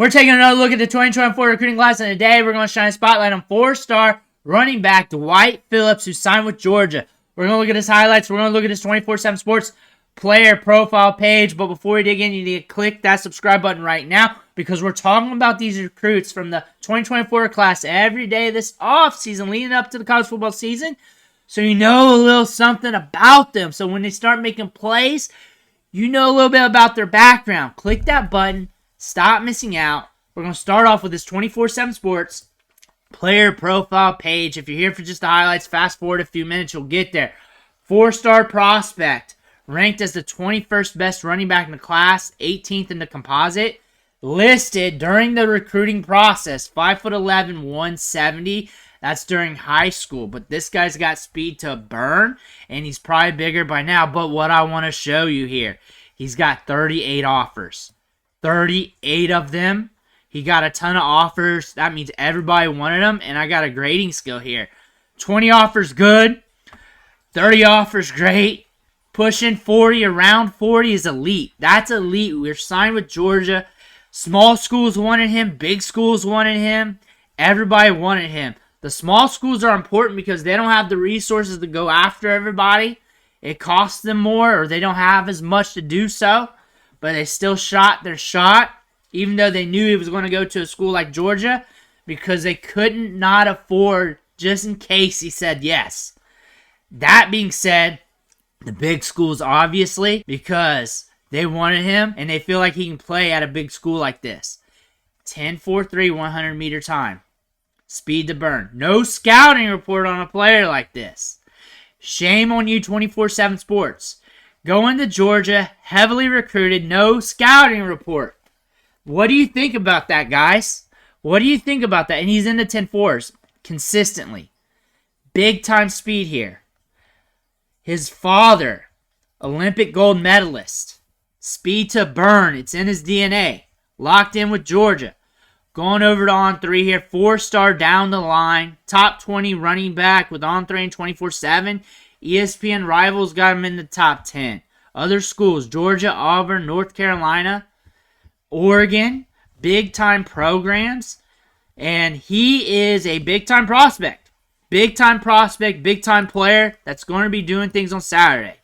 We're taking another look at the 2024 recruiting class, and today we're going to shine a spotlight on 4-star running back Dwight Phillips, who signed with Georgia. We're going to look at his highlights. We're going to look at his 24/7 Sports player profile page. But before we dig in, you need to click that subscribe button right now, because we're talking about these recruits from the 2024 class every day this offseason leading up to the college football season, so you know a little something about them. So when they start making plays, you know a little bit about their background. Click that button. Stop missing out. We're going to start off with this 24/7 Sports player profile page. If you're here for just the highlights, fast forward a few minutes, you'll get there. 4-star prospect, ranked as the 21st best running back in the class, 18th in the composite. Listed during the recruiting process, 5'11", 170. That's during high school. But this guy's got speed to burn, and he's probably bigger by now. But what I want to show you here, he's got 38 offers. 38 of them. He got a ton of offers. That means everybody wanted him, and I got a grading scale here. 20 offers good. 30 offers great. Pushing 40, around 40 is elite. That's elite. We're signed with Georgia. Small schools wanted him. Big schools wanted him. Everybody wanted him. The small schools are important because they don't have the resources to go after everybody. It costs them more, or they don't have as much to do so. But they still shot their shot, even though they knew he was going to go to a school like Georgia, because they couldn't not afford, just in case he said yes. That being said, the big schools, obviously, because they wanted him, and they feel like he can play at a big school like this. 10.43, 100-meter time. Speed to burn. No scouting report on a player like this. Shame on you, 24/7 Sports. Going to Georgia, heavily recruited, no scouting report. What do you think about that, guys? What do you think about that? And he's in the 10.4s consistently. Big time speed here. His father, Olympic gold medalist. Speed to burn. It's in his DNA. Locked in with Georgia. Going over to On3 here. 4-star down the line. Top 20 running back with On3 and 24/7. ESPN Rivals got him in the top 10. Other schools, Georgia, Auburn, North Carolina, Oregon, big-time programs. And he is a big-time prospect. Big-time prospect, big-time player that's going to be doing things on Saturday.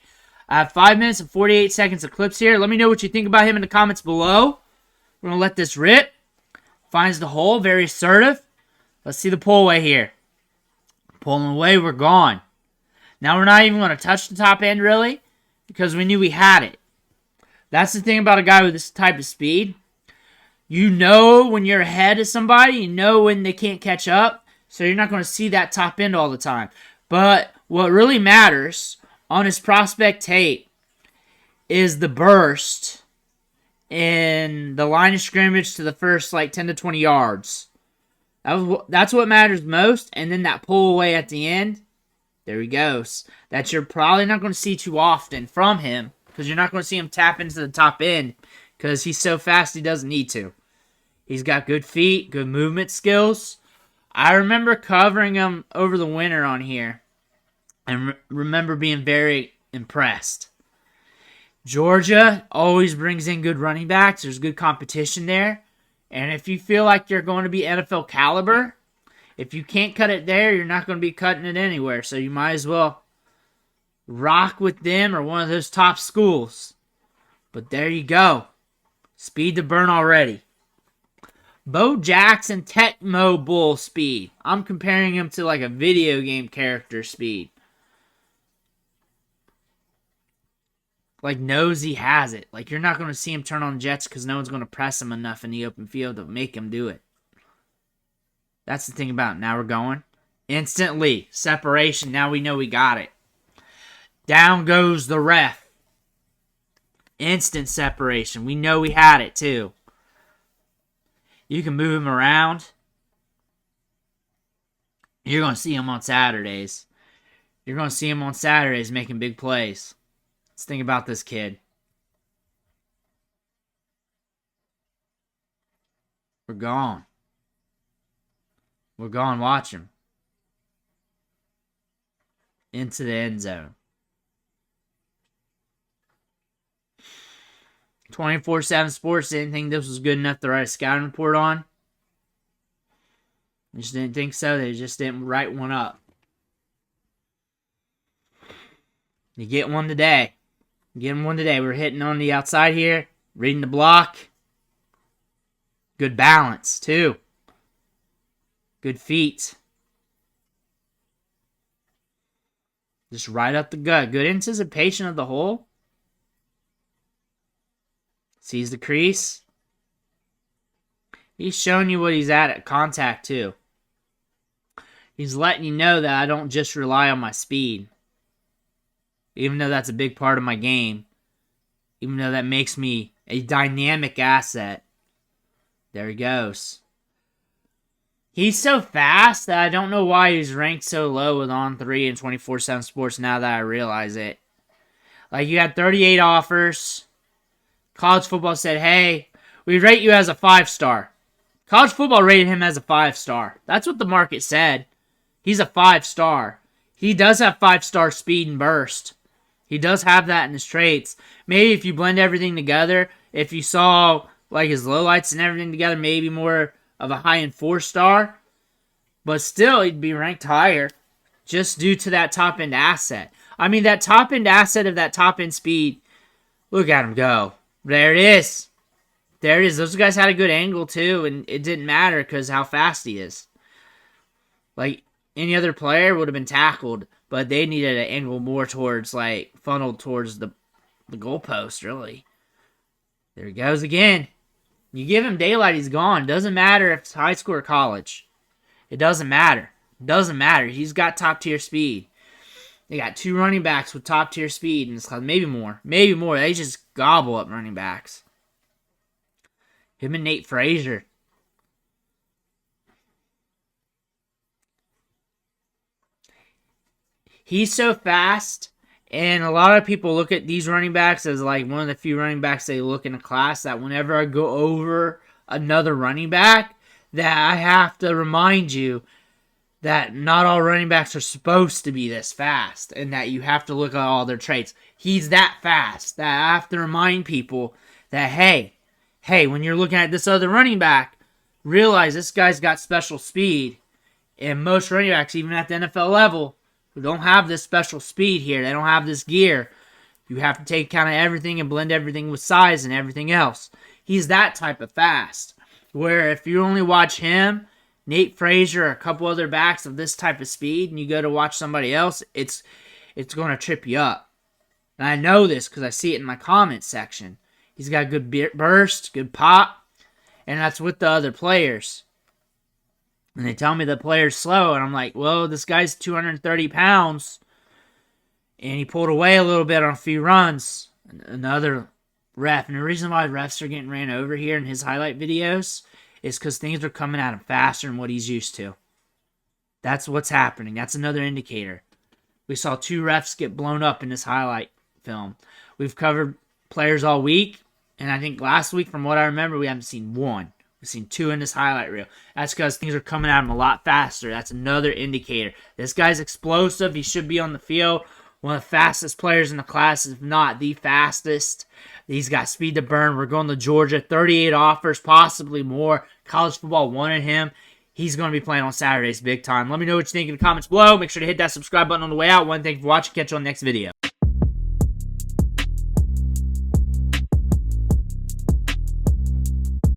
I have 5 minutes and 48 seconds of clips here. Let me know what you think about him in the comments below. We're going to let this rip. Finds the hole, very assertive. Let's see the pull away here. Pulling away, we're gone. Now we're not even going to touch the top end, really, because we knew we had it. That's the thing about a guy with this type of speed. You know when you're ahead of somebody. You know when they can't catch up. So you're not going to see that top end all the time. But what really matters on his prospect tape is the burst in the line of scrimmage to the first 10 to 20 yards. That's what matters most. And then that pull away at the end. There he goes. That you're probably not going to see too often from him, because you're not going to see him tap into the top end because he's so fast he doesn't need to. He's got good feet, good movement skills. I remember covering him over the winter on here and remember being very impressed. Georgia always brings in good running backs. There's good competition there. And if you feel like you're going to be NFL caliber, if you can't cut it there, you're not going to be cutting it anywhere. So you might as well rock with them or one of those top schools. But there you go. Speed to burn already. Bo Jackson Tecmo Bull speed. I'm comparing him to like a video game character speed. Like knows he has it. Like you're not going to see him turn on jets because no one's going to press him enough in the open field to make him do it. That's the thing about it. Now we're going. Instantly. Separation. Now we know we got it. Down goes the ref. Instant separation. We know we had it too. You can move him around. You're going to see him on Saturdays. You're going to see him on Saturdays making big plays. Let's think about this kid. We're gone. We're gone. Watch him. Into the end zone. 24/7 Sports didn't think this was good enough to write a scouting report on. They just didn't think so. They just didn't write one up. You get one today. Getting one today. We're hitting on the outside here. Reading the block. Good balance, too. Good feet. Just right up the gut. Good anticipation of the hole. Sees the crease. He's showing you what he's at contact, too. He's letting you know that I don't just rely on my speed. Even though that's a big part of my game. Even though that makes me a dynamic asset. There he goes. He's so fast that I don't know why he's ranked so low with On3 and 24/7 Sports now that I realize it. Like, you had 38 offers. College football said, hey, we rate you as a 5-star. College football rated him as a 5-star. That's what the market said. He's a 5-star. He does have 5-star speed and burst. He does have that in his traits. Maybe if you blend everything together, if you saw like his lowlights and everything together, maybe more of a high-end 4-star. But still, he'd be ranked higher just due to that top-end asset. I mean, that top-end asset of that top-end speed, look at him go. There it is. There it is. Those guys had a good angle, too, and it didn't matter because how fast he is. Like, any other player would have been tackled, but they needed an angle more towards, like, funneled towards the goalpost, really. There he goes again. You give him daylight, he's gone. Doesn't matter if it's high school or college. It doesn't matter. Doesn't matter. He's got top-tier speed. They got 2 running backs with top-tier speed in this class. Maybe more. Maybe more. They just gobble up running backs. Him and Nate Frazier. He's so fast, and a lot of people look at these running backs as like one of the few running backs they look in a class that whenever I go over another running back, that I have to remind you that not all running backs are supposed to be this fast, and that you have to look at all their traits. He's that fast that I have to remind people that, hey, when you're looking at this other running back, realize this guy's got special speed. And most running backs, even at the NFL level, who don't have this special speed here, they don't have this gear. You have to take account of everything and blend everything with size and everything else. He's that type of fast. Where if you only watch him, Nate Frazier, or a couple other backs of this type of speed, and you go to watch somebody else, it's going to trip you up. And I know this because I see it in my comments section. He's got good burst, good pop, and that's with the other players. And they tell me the player's slow, and I'm like, well, this guy's 230 pounds, and he pulled away a little bit on a few runs. Another ref, and the reason why refs are getting ran over here in his highlight videos is because things are coming at him faster than what he's used to. That's what's happening. That's another indicator. We saw 2 refs get blown up in this highlight film. We've covered players all week, and I think last week, from what I remember, we haven't seen 1. We've seen 2 in this highlight reel. That's because things are coming at him a lot faster. That's another indicator. This guy's explosive. He should be on the field. One of the fastest players in the class, if not the fastest. He's got speed to burn. We're going to Georgia. 38 offers, possibly more. College football wanted him. He's going to be playing on Saturdays big time. Let me know what you think in the comments below. Make sure to hit that subscribe button on the way out. Thank you for watching. Catch you on the next video.